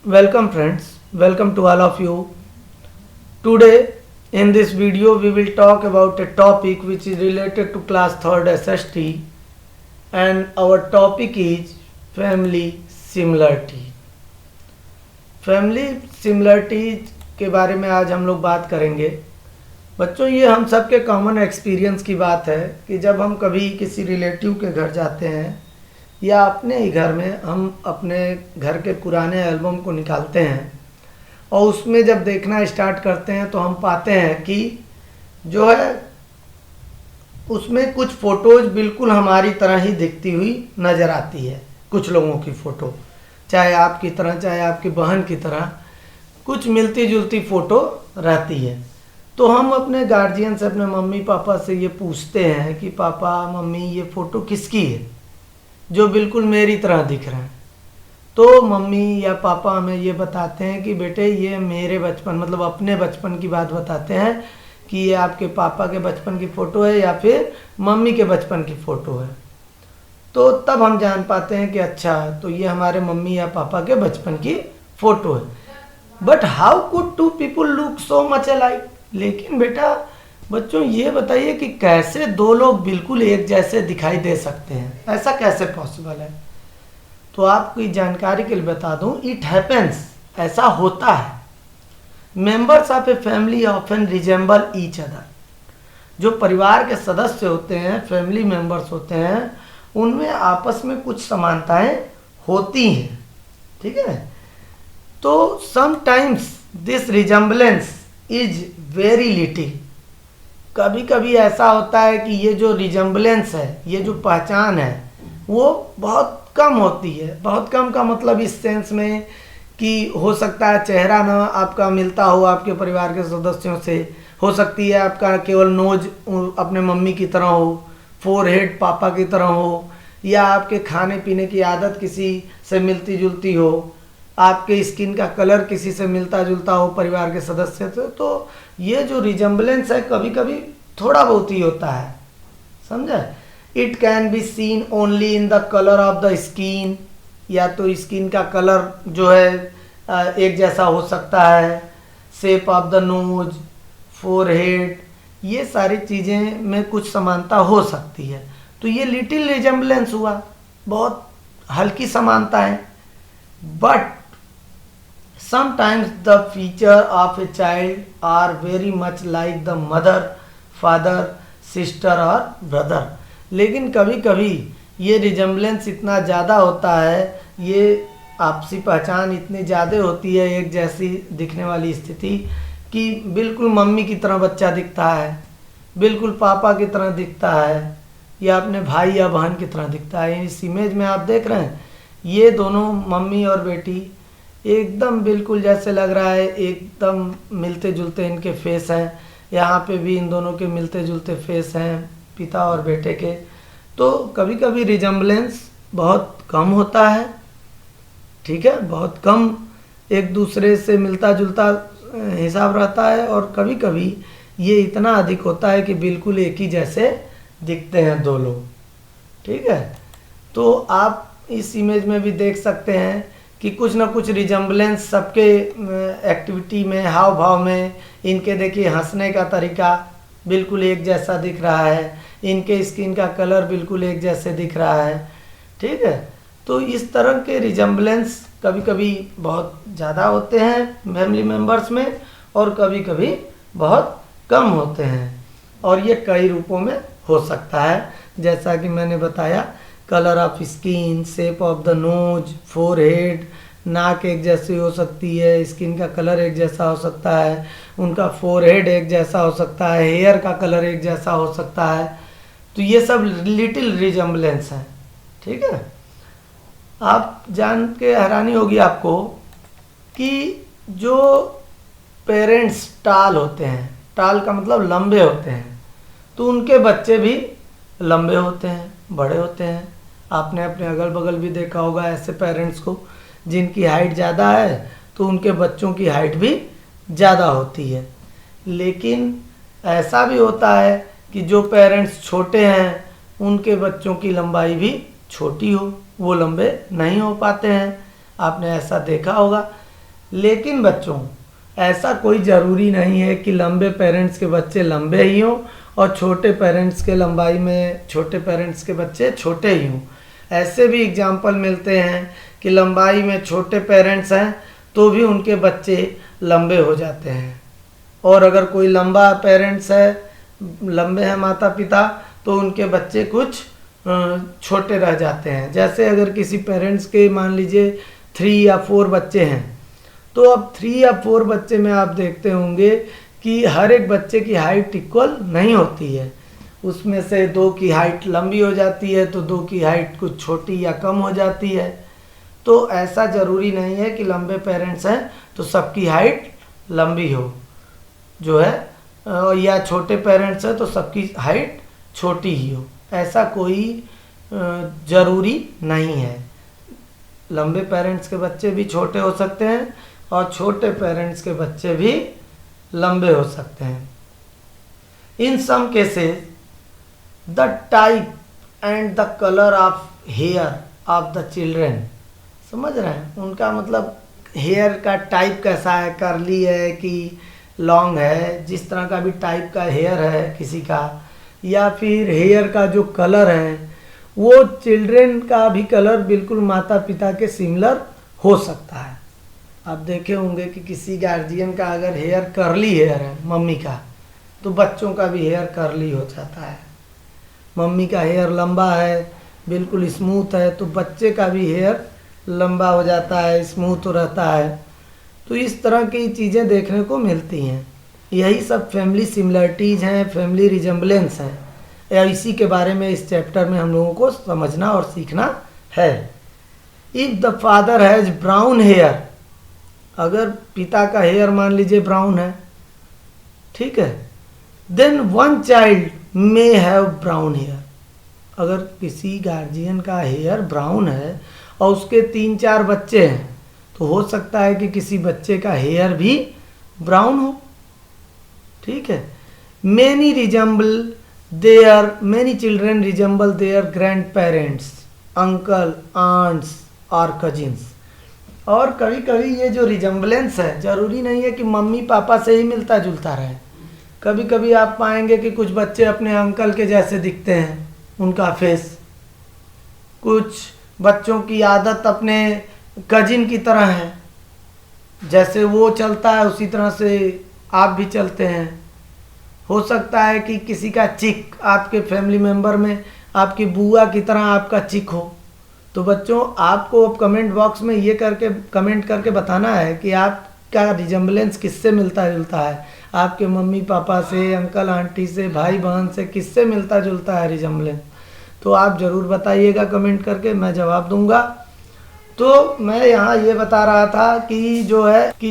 Welcome friends, welcome to all of you. Today in this video we will talk about a topic which is related to class 3rd SST, and our topic is family similarity. Family similarities के बारे में आज हम लोग बात करेंगे। बच्चों, ये हम सब के कॉमन एक्सपीरियंस की बात है कि जब हम कभी किसी रिलेटिव के घर जाते हैं या अपने ही घर में हम अपने घर के पुराने एल्बम को निकालते हैं और उसमें जब देखना स्टार्ट करते हैं तो हम पाते हैं कि जो है उसमें कुछ फ़ोटोज़ बिल्कुल हमारी तरह ही दिखती हुई नज़र आती है। कुछ लोगों की फ़ोटो, चाहे आपकी तरह चाहे आपकी बहन की तरह, कुछ मिलती जुलती फ़ोटो रहती है। तो हम अपने गार्जियन से, अपने मम्मी पापा से ये पूछते हैं कि पापा मम्मी ये फ़ोटो किसकी है जो बिल्कुल मेरी तरह दिख रहे हैं। तो मम्मी या पापा हमें ये बताते हैं कि बेटे ये मेरे बचपन, मतलब अपने बचपन की बात बताते हैं कि ये आपके पापा के बचपन की फ़ोटो है या फिर मम्मी के बचपन की फ़ोटो है। तो तब हम जान पाते हैं कि अच्छा, तो ये हमारे मम्मी या पापा के बचपन की फ़ोटो है। But how could two people look so much alike? लेकिन बेटा बच्चों ये बताइए कि कैसे दो लोग बिल्कुल एक जैसे दिखाई दे सकते हैं, ऐसा कैसे पॉसिबल है? तो आपकी जानकारी के लिए बता दूं, इट हैपेंस, ऐसा होता है। Members of a family often resemble each other. जो परिवार के सदस्य होते हैं, फैमिली मेंबर्स होते हैं, उनमें आपस में कुछ समानताएं होती हैं, ठीक है। तो sometimes this resemblance is very little. कभी कभी ऐसा होता है कि ये जो रिजेंबलेंस है, ये जो पहचान है, वो बहुत कम होती है। बहुत कम का मतलब इस सेंस में कि हो सकता है चेहरा ना आपका मिलता हो आपके परिवार के सदस्यों से, हो सकती है आपका केवल नोज अपने मम्मी की तरह हो, फोरहेड पापा की तरह हो, या आपके खाने पीने की आदत किसी से मिलती जुलती हो, आपके स्किन का कलर किसी से मिलता जुलता हो परिवार के सदस्य से। तो ये जो रिजेंबलेंस है कभी कभी थोड़ा बहुत ही होता है, समझे। It can be seen only in the colour of the skin, या तो स्किन का कलर जो है एक जैसा हो सकता है, shape of the nose, forehead, ये सारी चीज़ें में कुछ समानता हो सकती है। तो ये लिटिल रिजेंबलेंस हुआ, बहुत हल्की समानता है। But sometimes the feature of a child are very much like the mother, father, sister और brother। लेकिन कभी कभी ये रिजेंबलेंस इतना ज़्यादा होता है, ये आपसी पहचान इतनी ज़्यादा होती है, एक जैसी दिखने वाली स्थिति, कि बिल्कुल मम्मी की तरह बच्चा दिखता है, बिल्कुल पापा की तरह दिखता है, या अपने भाई या बहन की तरह दिखता है। इस इमेज में आप देख रहे हैं ये दोनों मम्मी और बेटी एकदम बिल्कुल जैसे लग रहा है, एकदम मिलते जुलते इनके फेस हैं। यहाँ पे भी इन दोनों के मिलते जुलते फेस हैं, पिता और बेटे के। तो कभी कभी रिजेंबलेंस बहुत कम होता है, ठीक है, बहुत कम एक दूसरे से मिलता जुलता हिसाब रहता है, और कभी कभी ये इतना अधिक होता है कि बिल्कुल एक ही जैसे दिखते हैं दो लोग, ठीक है। तो आप इस इमेज में भी देख सकते हैं कि कुछ ना कुछ रिजेंबलेंस सबके एक्टिविटी में, हाव भाव में, इनके देखिए हंसने का तरीका बिल्कुल एक जैसा दिख रहा है, इनके स्किन का कलर बिल्कुल एक जैसे दिख रहा है, ठीक है। तो इस तरह के रिजेंबलेंस कभी कभी बहुत ज़्यादा होते हैं फैमिली मेम्बर्स में, और कभी कभी बहुत कम होते हैं, और ये कई रूपों में हो सकता है। जैसा कि मैंने बताया, colour of skin, shape of the nose, forehead, नाक एक जैसी हो सकती है, स्किन का कलर एक जैसा हो सकता है, उनका फोरहेड एक जैसा हो सकता है, हेयर का कलर एक जैसा हो सकता है। तो ये सब लिटिल रिजेंबलेंस है, ठीक है। आप जान के हैरानी होगी आपको कि जो पेरेंट्स टाल होते हैं, टाल का मतलब लंबे होते हैं, तो उनके बच्चे भी लंबे होते हैं, बड़े होते हैं। आपने अपने अगल बगल भी देखा होगा ऐसे पेरेंट्स को जिनकी हाइट ज़्यादा है तो उनके बच्चों की हाइट भी ज़्यादा होती है। लेकिन ऐसा भी होता है कि जो पेरेंट्स छोटे हैं उनके बच्चों की लंबाई भी छोटी हो, वो लंबे नहीं हो पाते हैं। आपने ऐसा देखा होगा। लेकिन बच्चों, ऐसा कोई ज़रूरी नहीं है कि लंबे पेरेंट्स के बच्चे लंबे ही हों और छोटे पेरेंट्स के लंबाई में छोटे पेरेंट्स के बच्चे छोटे ही हों। ऐसे भी एग्जाम्पल मिलते हैं कि लंबाई में छोटे पेरेंट्स हैं तो भी उनके बच्चे लंबे हो जाते हैं, और अगर कोई लंबा पेरेंट्स है, लंबे हैं माता पिता, तो उनके बच्चे कुछ छोटे रह जाते हैं। जैसे अगर किसी पेरेंट्स के मान लीजिए 3 या 4 बच्चे हैं, तो अब 3 या 4 बच्चे में आप देखते होंगे कि हर एक बच्चे की हाइट इक्वल नहीं होती है। उसमें से 2 की हाइट लंबी हो जाती है तो 2 की हाइट कुछ छोटी या कम हो जाती है। तो ऐसा ज़रूरी नहीं है कि लंबे पेरेंट्स हैं तो सबकी हाइट लंबी हो जो है, या छोटे पेरेंट्स हैं तो सबकी हाइट छोटी ही हो। ऐसा कोई ज़रूरी नहीं है। लंबे पेरेंट्स के बच्चे भी छोटे हो सकते हैं और छोटे पेरेंट्स के बच्चे भी लंबे हो सकते हैं। In some cases the type and the colour of hair of the children, समझ रहे हैं, उनका मतलब हेयर का टाइप कैसा है, कर्ली है कि लॉन्ग है, जिस तरह का भी टाइप का हेयर है किसी का, या फिर हेयर का जो कलर है वो चिल्ड्रेन का भी कलर बिल्कुल माता पिता के सिमिलर हो सकता है। आप देखे होंगे कि किसी गार्जियन का अगर हेयर कर्ली हेयर है मम्मी का, तो बच्चों का भी हेयर कर्ली हो जाता है। मम्मी का हेयर लंबा है, बिल्कुल स्मूथ है, तो बच्चे का भी हेयर लंबा हो जाता है, स्मूथ रहता है। तो इस तरह की चीज़ें देखने को मिलती हैं। यही सब फैमिली सिमिलरिटीज़ हैं, फैमिली रिजेम्बलेंस हैं, या इसी के बारे में इस चैप्टर में हम लोगों को समझना और सीखना है। If the father has brown hair, अगर पिता का हेयर मान लीजिए ब्राउन है, ठीक है, then one child may have brown hair, अगर किसी गार्जियन का हेयर ब्राउन है और उसके 3-4 बच्चे हैं, तो हो सकता है कि किसी बच्चे का हेयर भी ब्राउन हो, ठीक है। Many children resemble their grandparents, uncle, aunts और कजिन्स। और कभी कभी ये जो रिजेंबलेंस है, ज़रूरी नहीं है कि मम्मी पापा से ही मिलता जुलता रहे। कभी कभी आप पाएंगे कि कुछ बच्चे अपने अंकल के जैसे दिखते हैं, उनका फेस, कुछ बच्चों की आदत अपने कजिन की तरह है, जैसे वो चलता है उसी तरह से आप भी चलते हैं। हो सकता है कि किसी का चिक आपके फैमिली मेम्बर में आपकी बुआ की तरह आपका चिक हो। तो बच्चों, आपको अब कमेंट बॉक्स में ये करके कमेंट करके बताना है कि आपका रिजेम्बलेंस किससे मिलता जुलता है, आपके मम्मी पापा से, अंकल आंटी से, भाई बहन से किससे मिलता जुलता है रिजेम्बलेंस। तो आप ज़रूर बताइएगा कमेंट करके, मैं जवाब दूंगा। तो मैं यहाँ ये बता रहा था कि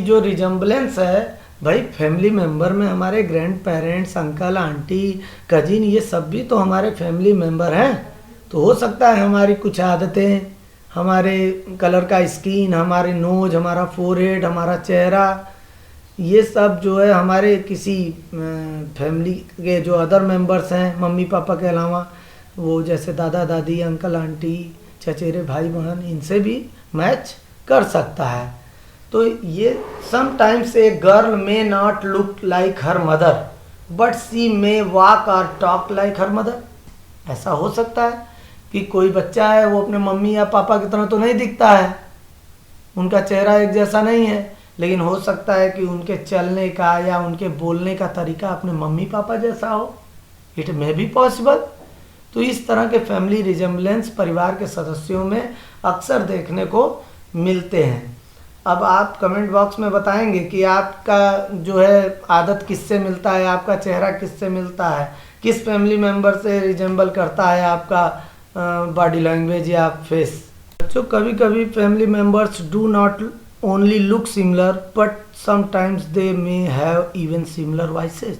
जो रिजेम्बलेंस है भाई, फैमिली मेम्बर में हमारे grand parents, uncle aunty, cousin, ये सब भी तो हमारे फैमिली मेम्बर हैं। तो हो सकता है हमारी कुछ आदतें, हमारे कलर का स्किन, हमारे नोज, हमारा फोरहेड, हमारा चेहरा, ये सब जो है हमारे किसी फैमिली के जो अदर मेंबर्स हैं मम्मी पापा के अलावा, वो जैसे दादा दादी, अंकल आंटी, चचेरे भाई बहन, इनसे भी मैच कर सकता है। तो ये sometimes a girl may not look like her mother but she may walk और टॉक लाइक हर मदर। ऐसा हो सकता है कि कोई बच्चा है वो अपने मम्मी या पापा की तरह तो नहीं दिखता है, उनका चेहरा एक जैसा नहीं है, लेकिन हो सकता है कि उनके चलने का या उनके बोलने का तरीका अपने मम्मी पापा जैसा हो। It may be possible. तो इस तरह के फैमिली रिजेम्बलेंस परिवार के सदस्यों में अक्सर देखने को मिलते हैं। अब आप कमेंट बॉक्स में बताएंगे कि आपका जो है आदत किससे मिलता है, आपका चेहरा किससे मिलता है, किस फैमिली मेम्बर से रिजेंबल करता है आपका बॉडी लैंग्वेज या फेस। बच्चों, कभी कभी family members do not only look similar but sometimes they may have even similar voices.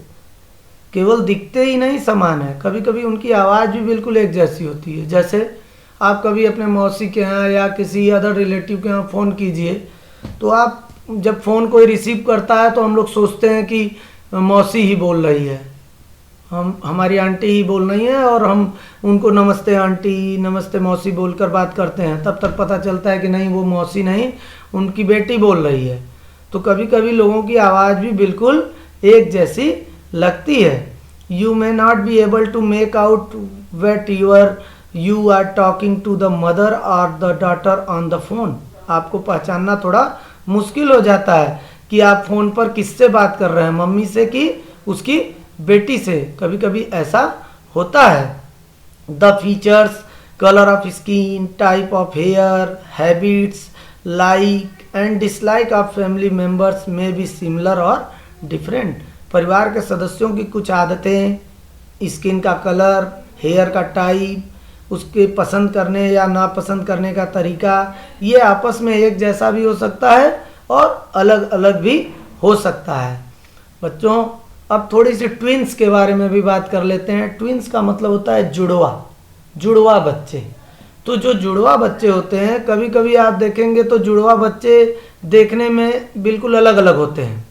केवल दिखते ही नहीं समान है, कभी कभी उनकी आवाज़ भी बिल्कुल एक जैसी होती है। जैसे आप कभी अपने मौसी के यहाँ या किसी अदर रिलेटिव के यहाँ फ़ोन कीजिए, तो आप जब फ़ोन कोई रिसीव करता है तो हम लोग सोचते हैं कि मौसी ही बोल रही है, हमारी आंटी ही बोल रही है, और हम उनको नमस्ते आंटी, नमस्ते मौसी बोलकर बात करते हैं। तब तक पता चलता है कि नहीं, वो मौसी नहीं, उनकी बेटी बोल रही है। तो कभी कभी लोगों की आवाज़ भी बिल्कुल एक जैसी लगती है। You may not be able to make out what you are talking to the mother और the daughter on the phone. आपको पहचानना थोड़ा मुश्किल हो जाता है कि आप फ़ोन पर किससे बात कर रहे हैं, मम्मी से कि उसकी बेटी से। कभी कभी ऐसा होता है। The features, colour of skin, type of hair, habits, like and dislike of family members में भी सिमिलर और डिफरेंट। परिवार के सदस्यों की कुछ आदतें, स्किन का कलर, हेयर का टाइप, उसके पसंद करने या नापसंद करने का तरीका, ये आपस में एक जैसा भी हो सकता है और अलग अलग भी हो सकता है। बच्चों, अब थोड़ी सी ट्विंस के बारे में भी बात कर लेते हैं। ट्विंस का मतलब होता है जुड़वा बच्चे। तो जो जुड़वा बच्चे होते हैं, कभी कभी आप देखेंगे तो जुड़वा बच्चे देखने में बिल्कुल अलग अलग होते हैं।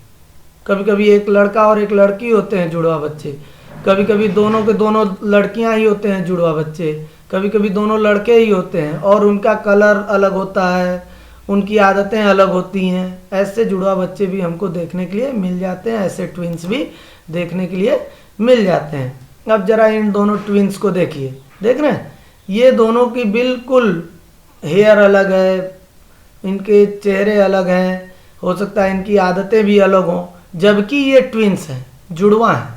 कभी कभी एक लड़का और एक लड़की होते हैं जुड़वा बच्चे, कभी कभी दोनों के दोनों लड़कियां ही होते हैं जुड़वा बच्चे, कभी कभी दोनों लड़के ही होते हैं और उनका कलर अलग होता है, उनकी आदतें अलग होती हैं। ऐसे जुड़वा बच्चे भी हमको देखने के लिए मिल जाते हैं, ऐसे ट्विंस भी देखने के लिए मिल जाते हैं। अब जरा इन दोनों ट्विंस को देखिए, देख रहे हैं, ये दोनों की बिल्कुल हेयर अलग है, इनके चेहरे अलग हैं, हो सकता है इनकी आदतें भी अलग हों, जबकि ये ट्विंस हैं, जुड़वा हैं।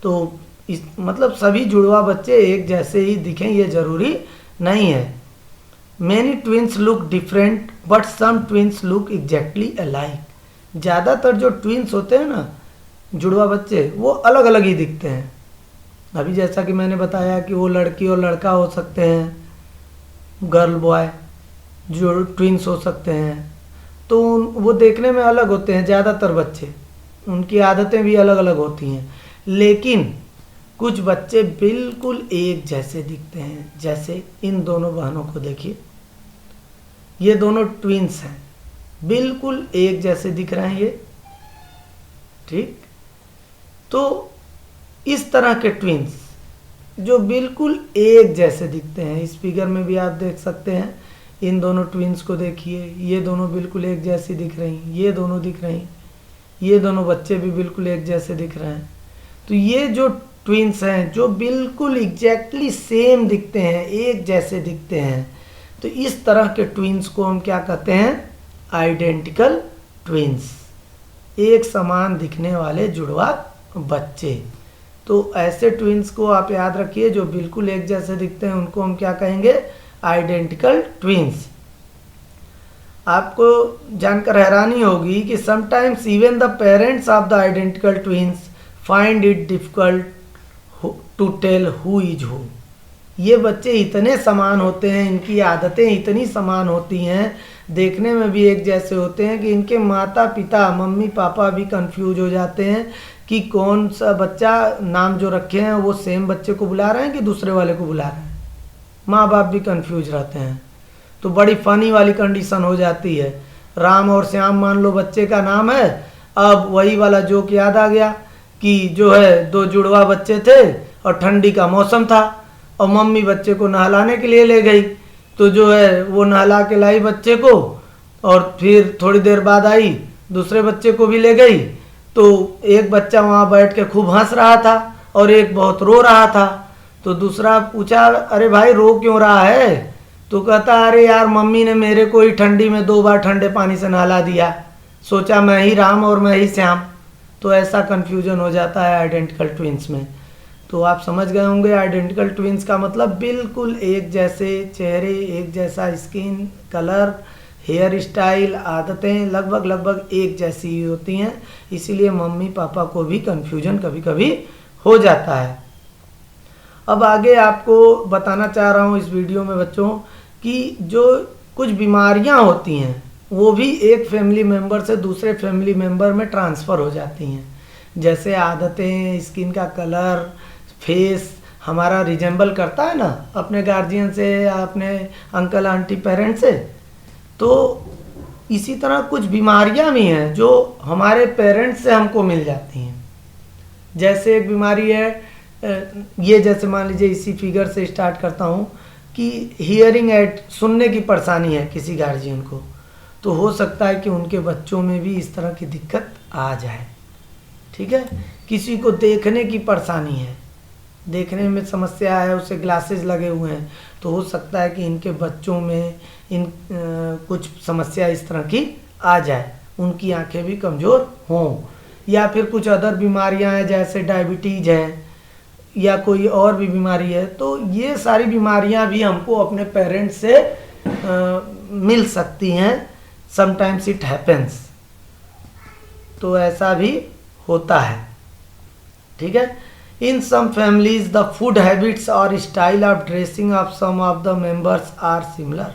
तो इस मतलब सभी जुड़वा बच्चे एक जैसे ही दिखें ये ज़रूरी नहीं है। Many twins look different but some twins look exactly alike. ज़्यादातर जो ट्विंस होते हैं ना जुड़वा बच्चे, वो अलग अलग ही दिखते हैं। अभी जैसा कि मैंने बताया कि वो लड़की और लड़का हो सकते हैं, गर्ल बॉय जो ट्विंस हो सकते हैं, तो वो देखने में अलग होते हैं ज़्यादातर बच्चे, उनकी आदतें भी अलग अलग होती हैं। लेकिन कुछ बच्चे बिल्कुल एक जैसे दिखते हैं, जैसे इन दोनों बहनों को देखिए, ये दोनों ट्विंस हैं, बिल्कुल एक जैसे दिख रहे हैं ये, ठीक। तो इस तरह के ट्विंस जो बिल्कुल एक जैसे दिखते हैं, इस फिगर में भी आप देख सकते हैं, इन दोनों ट्विंस को देखिए, ये दोनों बिल्कुल एक जैसी दिख रही, ये दोनों दिख रही, ये दोनों बच्चे भी बिल्कुल एक जैसे दिख रहे हैं। तो ये जो ट्विंस हैं जो बिल्कुल एग्जैक्टली सेम दिखते हैं, एक जैसे दिखते हैं, तो इस तरह के ट्विंस को हम क्या कहते हैं? आइडेंटिकल ट्विंस, एक समान दिखने वाले जुड़वा बच्चे। तो ऐसे ट्विंस को आप याद रखिए जो बिल्कुल एक जैसे दिखते हैं, उनको हम क्या कहेंगे? Identical twins. आपको जानकर हैरानी होगी कि sometimes even the parents of the identical twins find it difficult to tell who is who. ये बच्चे इतने समान होते हैं, इनकी आदतें इतनी समान होती हैं, देखने में भी एक जैसे होते हैं कि इनके माता पिता, मम्मी पापा भी कंफ्यूज हो जाते हैं कि कौन सा बच्चा, नाम जो रखे हैं वो सेम बच्चे को बुला रहे हैं कि दूसरे वाले को बुला रहे हैं। माँ बाप भी कंफ्यूज रहते हैं। तो बड़ी फनी वाली कंडीशन हो जाती है। राम और श्याम मान लो बच्चे का नाम है, अब वही वाला जोक याद आ गया कि जो है दो जुड़वा बच्चे थे और ठंडी का मौसम था और मम्मी बच्चे को नहलाने के लिए ले गई, तो जो है वो नहला के लाई बच्चे को और फिर थोड़ी देर बाद आई, दूसरे बच्चे को भी ले गई। तो एक बच्चा वहाँ बैठ के खूब हंस रहा था और एक बहुत रो रहा था। तो दूसरा पूछा, अरे भाई रो क्यों रहा है? तो कहता, अरे यार मम्मी ने मेरे को ही ठंडी में 2 बार ठंडे पानी से नहला दिया, सोचा मैं ही राम और मैं ही श्याम। तो ऐसा कन्फ्यूजन हो जाता है आइडेंटिकल ट्विंस में। तो आप समझ गए होंगे आइडेंटिकल ट्विंस का मतलब बिल्कुल एक जैसे चेहरे, एक जैसा स्किन कलर, हेयर स्टाइल, आदतें लगभग एक जैसी ही होती हैं। इसीलिए मम्मी पापा को भी कन्फ्यूजन कभी कभी हो जाता है। अब आगे आपको बताना चाह रहा हूँ इस वीडियो में बच्चों कि जो कुछ बीमारियाँ होती हैं वो भी एक फैमिली मेम्बर से दूसरे फैमिली मेम्बर में ट्रांसफ़र हो जाती हैं। जैसे आदतें, स्किन का कलर, फेस हमारा रिजेंबल करता है ना अपने गार्जियन से या अपने अंकल आंटी पेरेंट्स से, तो इसी तरह कुछ बीमारियां भी हैं जो हमारे पेरेंट्स से हमको मिल जाती हैं। जैसे एक बीमारी है, ये जैसे मान लीजिए इसी फिगर से स्टार्ट करता हूँ कि हियरिंग एड, सुनने की परेशानी है किसी गार्जियन को, तो हो सकता है कि उनके बच्चों में भी इस तरह की दिक्कत आ जाए। ठीक है, किसी को देखने की परेशानी है, देखने में समस्या है, उसे ग्लासेस लगे हुए हैं, तो हो सकता है कि इनके बच्चों में कुछ समस्या इस तरह की आ जाए, उनकी आंखें भी कमज़ोर हों, या फिर कुछ अदर बीमारियां हैं जैसे डायबिटीज़ है या कोई और भी बीमारी है। तो ये सारी बीमारियां भी हमको अपने पेरेंट्स से मिल सकती हैं। समटाइम्स इट हैपेंस, तो ऐसा भी होता है। ठीक है, in some families the food habits और style of dressing of some of the members are similar.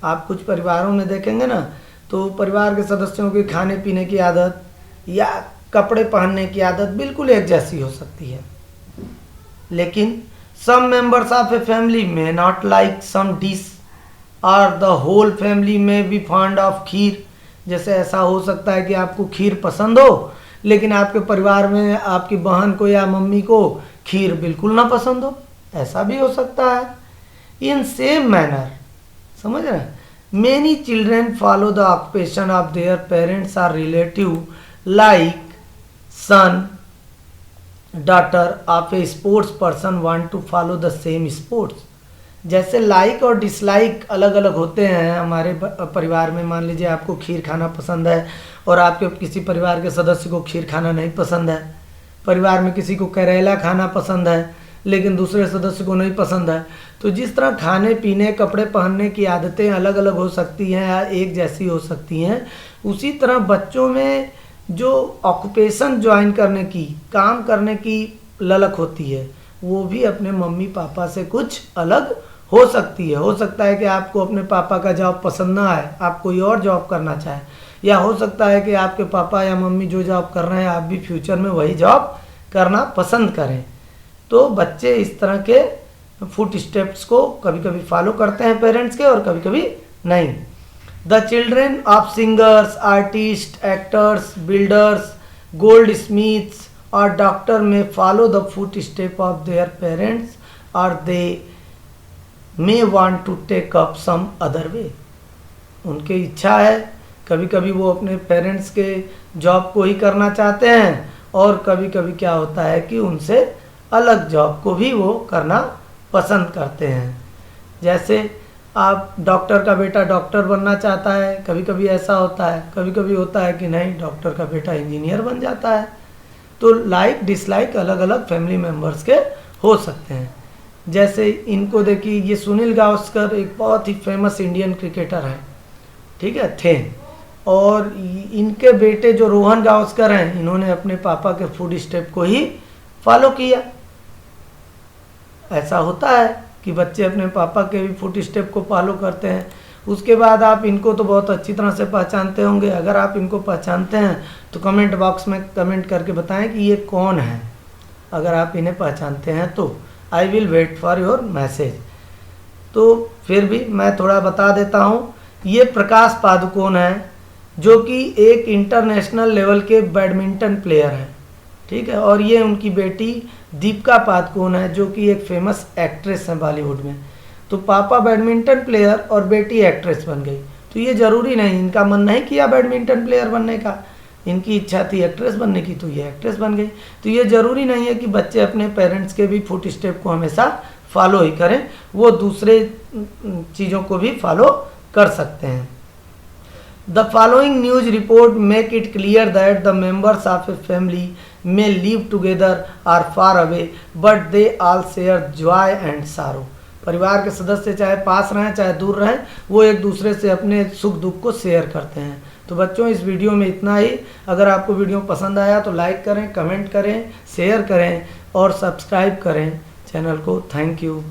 आप कुछ परिवारों में देखेंगे ना, तो परिवार के सदस्यों की खाने पीने की आदत या कपड़े पहनने की आदत बिल्कुल एक जैसी हो सकती है, लेकिन some members of a family may not like some dish और the whole family may be fond of kheer. जैसे ऐसा हो सकता है कि आपको खीर पसंद हो, लेकिन आपके परिवार में आपकी बहन को या मम्मी को खीर बिल्कुल ना पसंद हो, ऐसा भी हो सकता है। इन सेम मैनर, समझ रहे हैं, many children follow the occupation of their parents or relative, like son daughter of a sports person want to follow the same sports. जैसे लाइक और डिसलाइक अलग अलग होते हैं हमारे परिवार में। मान लीजिए आपको खीर खाना पसंद है और आपके किसी परिवार के सदस्य को खीर खाना नहीं पसंद है। परिवार में किसी को करेला खाना पसंद है लेकिन दूसरे सदस्य को नहीं पसंद है। तो जिस तरह खाने पीने, कपड़े पहनने की आदतें अलग अलग हो सकती हैं या एक जैसी हो सकती हैं, उसी तरह बच्चों में जो ऑक्यूपेशन ज्वाइन करने की, काम करने की ललक होती है, वो भी अपने मम्मी पापा से कुछ अलग हो सकती है। हो सकता है कि आपको अपने पापा का जॉब पसंद ना आए, आप कोई और जॉब करना चाहें, या हो सकता है कि आपके पापा या मम्मी जो जॉब कर रहे हैं आप भी फ्यूचर में वही जॉब करना पसंद करें। तो बच्चे इस तरह के फुट स्टेप्स को कभी कभी फॉलो करते हैं पेरेंट्स के और कभी कभी नहीं। The children of singers, artist, actors, builders, goldsmiths और doctor may follow the footstep of their parents और they may want to take up some other way. उनकी इच्छा है, कभी कभी वो अपने पेरेंट्स के जॉब को ही करना चाहते हैं और कभी कभी क्या होता है कि उनसे अलग जॉब को भी वो करना पसंद करते हैं। जैसे आप डॉक्टर का बेटा डॉक्टर बनना चाहता है, कभी कभी ऐसा होता है, कभी कभी होता है कि नहीं डॉक्टर का बेटा इंजीनियर बन जाता है। तो लाइक डिसलाइक अलग अलग फैमिली मेम्बर्स के हो सकते हैं। जैसे इनको देखिए, ये सुनील गावस्कर एक बहुत ही फेमस इंडियन क्रिकेटर है, ठीक है, थे, और इनके बेटे जो रोहन गावस्कर हैं, इन्होंने अपने पापा के फूड स्टेप को ही फॉलो किया। ऐसा होता है कि बच्चे अपने पापा के भी फुट स्टेप को फॉलो करते हैं। उसके बाद आप इनको तो बहुत अच्छी तरह से पहचानते होंगे। अगर आप इनको पहचानते हैं तो कमेंट बॉक्स में कमेंट करके बताएं कि ये कौन है। अगर आप इन्हें पहचानते हैं तो I will wait for your message. तो फिर भी मैं थोड़ा बता देता हूँ। ये प्रकाश पादुकोण है जो कि एक इंटरनेशनल लेवल के बैडमिंटन प्लेयर हैं, ठीक है, और ये उनकी बेटी दीपिका पादुकोण है जो कि एक फेमस एक्ट्रेस है बॉलीवुड में। तो पापा बैडमिंटन प्लेयर और बेटी एक्ट्रेस बन गई। तो ये ज़रूरी नहीं, इनका मन नहीं किया बैडमिंटन प्लेयर बनने का, इनकी इच्छा थी एक्ट्रेस बनने की, तो ये एक्ट्रेस बन गई। तो ये ज़रूरी नहीं है कि बच्चे अपने पेरेंट्स के भी फुट स्टेप को हमेशा फॉलो ही करें, वो दूसरे चीज़ों को भी फॉलो कर सकते हैं। The following news report make it clear that the members of a family may live together or far away, but they all share joy and sorrow. परिवार के सदस्य चाहे पास रहें चाहे दूर रहें, वो एक दूसरे से अपने सुख दुख को शेयर करते हैं। तो बच्चों इस वीडियो में इतना ही। अगर आपको वीडियो पसंद आया तो लाइक करें, कमेंट करें, शेयर करें और सब्सक्राइब करें चैनल को। Thank you.